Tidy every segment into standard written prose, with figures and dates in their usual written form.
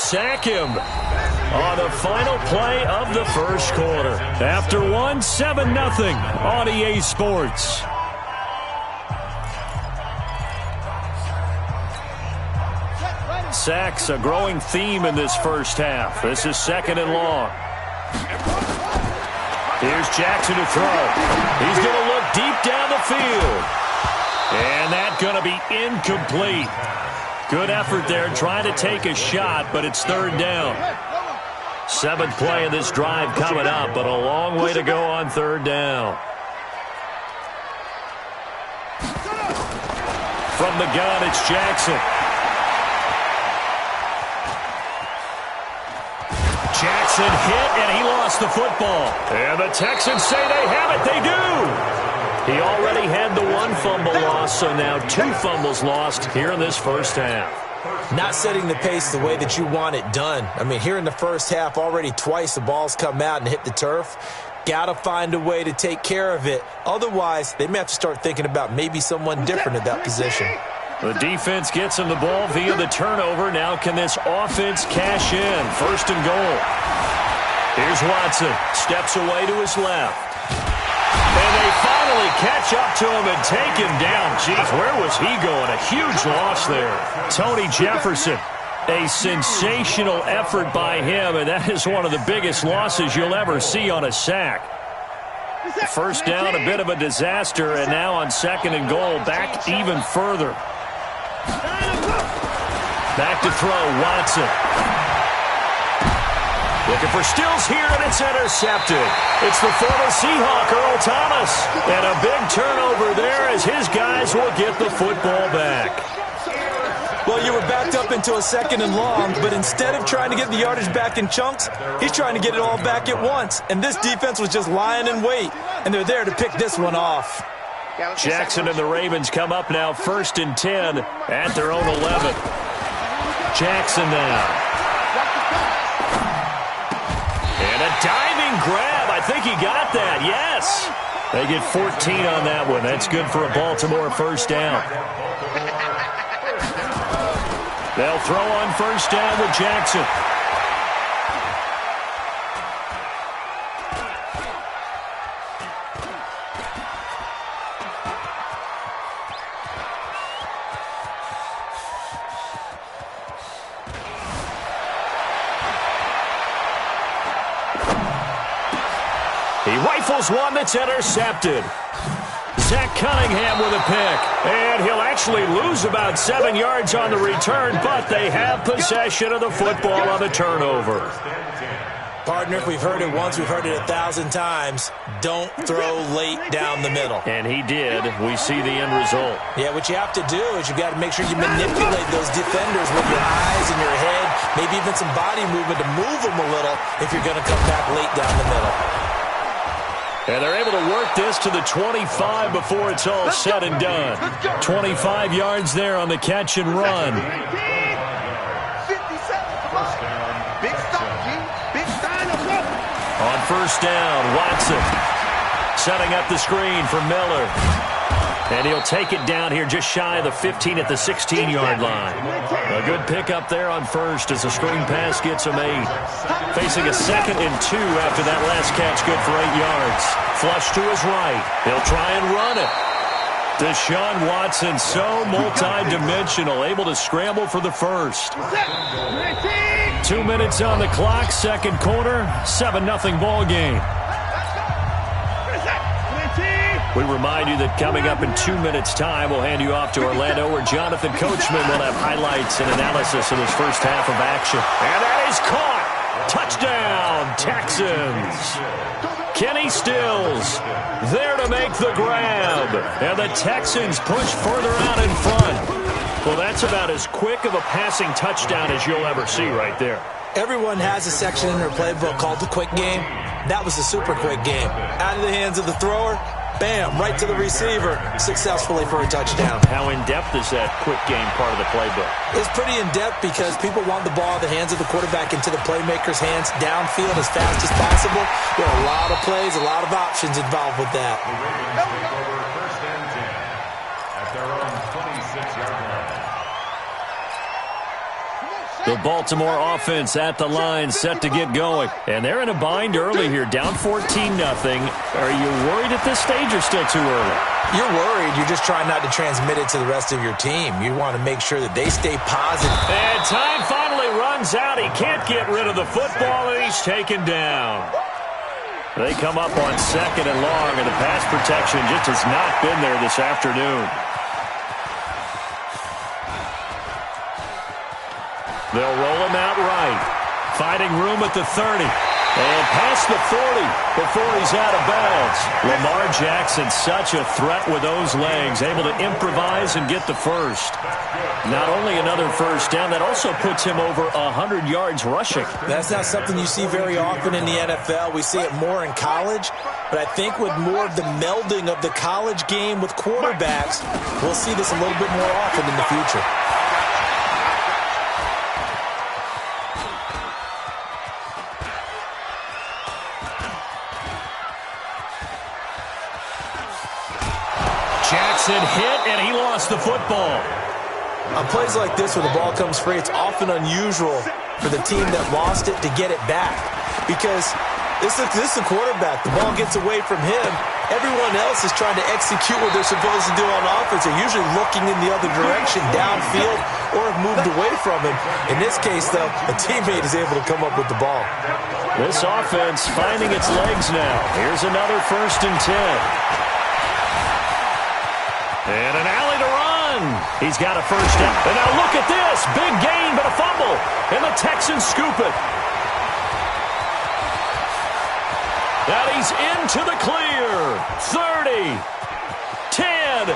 sack him on the final play of the first quarter. After 7-0 on EA Sports. Sacks a growing theme in this first half. This is 2nd and long. Here's Jackson to throw. He's going to look deep down the field. And that's going to be incomplete. Good effort there trying to take a shot, but it's 3rd down. 7th play of this drive coming up, but a long way to go on 3rd down. From the gun, it's Jackson. Jackson hit, and he lost the football. And the Texans say they have it. They do. He already had the 1 fumble loss, so now 2 fumbles lost here in this first half. Not setting the pace the way that you want it done. I mean, here in the first half, already twice the ball's come out and hit the turf. Got to find a way to take care of it. Otherwise, they may have to start thinking about maybe someone different at that position. The defense gets him the ball via the turnover. Now can this offense cash in? 1st and goal. Here's Watson. Steps away to his left. And they finally catch up to him and take him down. Jeez, where was he going? A huge loss there. Tony Jefferson. A sensational effort by him, and that is one of the biggest losses you'll ever see on a sack. First down, a bit of a disaster, and now on 2nd and goal, back even further. Back to throw, Watson. Looking for Stills here, and it's intercepted. It's the former Seahawk, Earl Thomas. And a big turnover there as his guys will get the football back. Well, you were backed up into a 2nd and long, but instead of trying to get the yardage back in chunks, he's trying to get it all back at once. And this defense was just lying in wait, and they're there to pick this one off. Jackson and the Ravens come up now 1st and 10 at their own 11. Jackson now. And a diving grab. I think he got that. Yes. They get 14 on that one. That's good for a Baltimore first down. They'll throw on 1st down with Jackson. He rifles one that's intercepted. Zach Cunningham with a pick. And he'll actually lose about 7 yards on the return, but they have possession of the football on the turnover. Partner, if we've heard it once, we've heard it 1,000 times. Don't throw late down the middle. And he did. We see the end result. Yeah, what you have to do is you've got to make sure you manipulate those defenders with your eyes and your head, maybe even some body movement to move them a little if you're going to come back late down the middle. And they're able to work this to the 25 before it's all said and done. 25 yards there on the catch and run. On 1st down, Watson setting up the screen for Miller. And he'll take it down here just shy of the 15 at the 16-yard line. A good pickup there on 1st as the screen pass gets him 8. Facing a 2nd and 2 after that last catch, good for 8 yards. Flush to his right. He'll try and run it. Deshaun Watson, so multi-dimensional, able to scramble for the first. 2 minutes on the clock, 2nd quarter, 7-0 ball game. We remind you that coming up in 2 minutes' time, we'll hand you off to Orlando, where Jonathan Coachman will have highlights and analysis of his first half of action. And that is caught. Touchdown, Texans. Kenny Stills there to make the grab. And the Texans push further out in front. Well, that's about as quick of a passing touchdown as you'll ever see right there. Everyone has a section in their playbook called the quick game. That was a super quick game. Out of the hands of the thrower, bam, right to the receiver, successfully for a touchdown. How in-depth is that quick game part of the playbook? It's pretty in-depth because people want the ball in the hands of the quarterback into the playmaker's hands downfield as fast as possible. There are a lot of plays, a lot of options involved with that. The Ravens take over 1st and 10 at their own 26-yard line. The Baltimore offense at the line, set to get going. And they're in a bind early here, down 14-0. Are you worried at this stage or still too early? You're worried. You're just trying not to transmit it to the rest of your team. You want to make sure that they stay positive. And time finally runs out. He can't get rid of the football, and he's taken down. They come up on 2nd and long, and the pass protection just has not been there this afternoon. They'll roll him out right. Finding room at the 30. And past the 40 before he's out of bounds. Lamar Jackson, such a threat with those legs, able to improvise and get the first. Not only another first down, that also puts him over 100 yards rushing. That's not something you see very often in the NFL. We see it more in college. But I think with more of the melding of the college game with quarterbacks, we'll see this a little bit more often in the future. Jackson hit, and he lost the football. On plays like this where the ball comes free, it's often unusual for the team that lost it to get it back. Because this is a quarterback. The ball gets away from him. Everyone else is trying to execute what they're supposed to do on offense. They're usually looking in the other direction, downfield, or have moved away from him. In this case, though, a teammate is able to come up with the ball. This offense finding its legs now. Here's another 1st and 10. And an alley to run. He's got a first down. And now look at this. Big gain, but a fumble. And the Texans scoop it. And he's into the clear. 30. 10.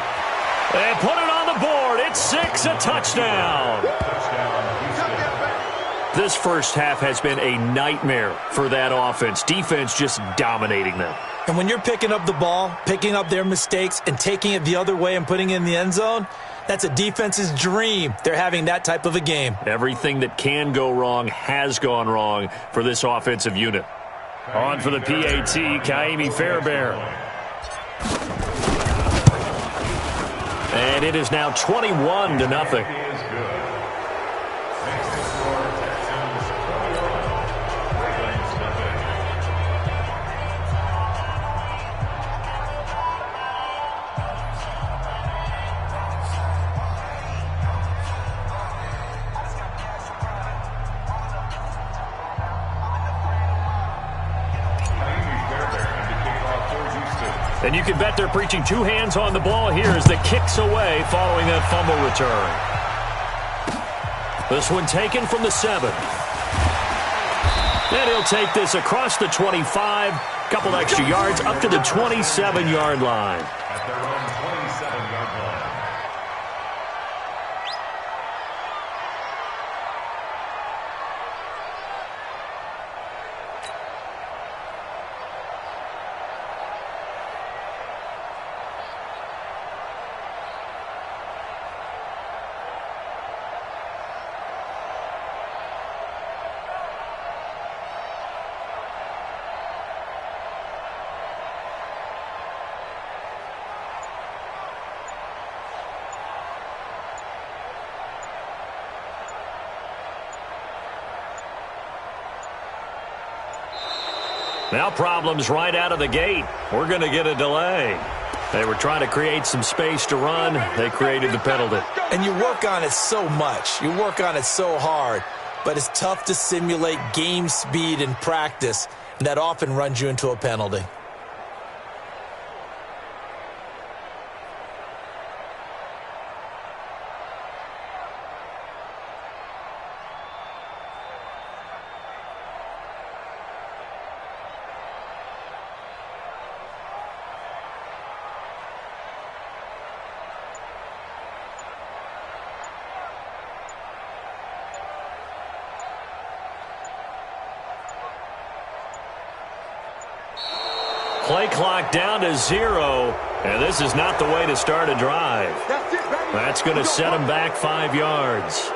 And put it on the board. It's 6, a touchdown. This first half has been a nightmare for that offense. Defense just dominating them. And when you're picking up the ball, picking up their mistakes, and taking it the other way and putting it in the end zone, that's a defense's dream. They're having that type of a game. Everything that can go wrong has gone wrong for this offensive unit. On for the PAT, Kaimi Fairbairn. And it is now 21-0. And you can bet they're preaching 2 hands on the ball here as the kick's away following that fumble return. This one taken from the 7. And he'll take this across the 25, couple extra yards up to the 27-yard line. At their own 27-yard line. Now problems right out of the gate. We're going to get a delay. They were trying to create some space to run. They created the penalty. And you work on it so much. You work on it so hard. But it's tough to simulate game speed in practice. And that often runs you into a penalty. Play clock down to 0, and this is not the way to start a drive. That's going to set them back 5 yards.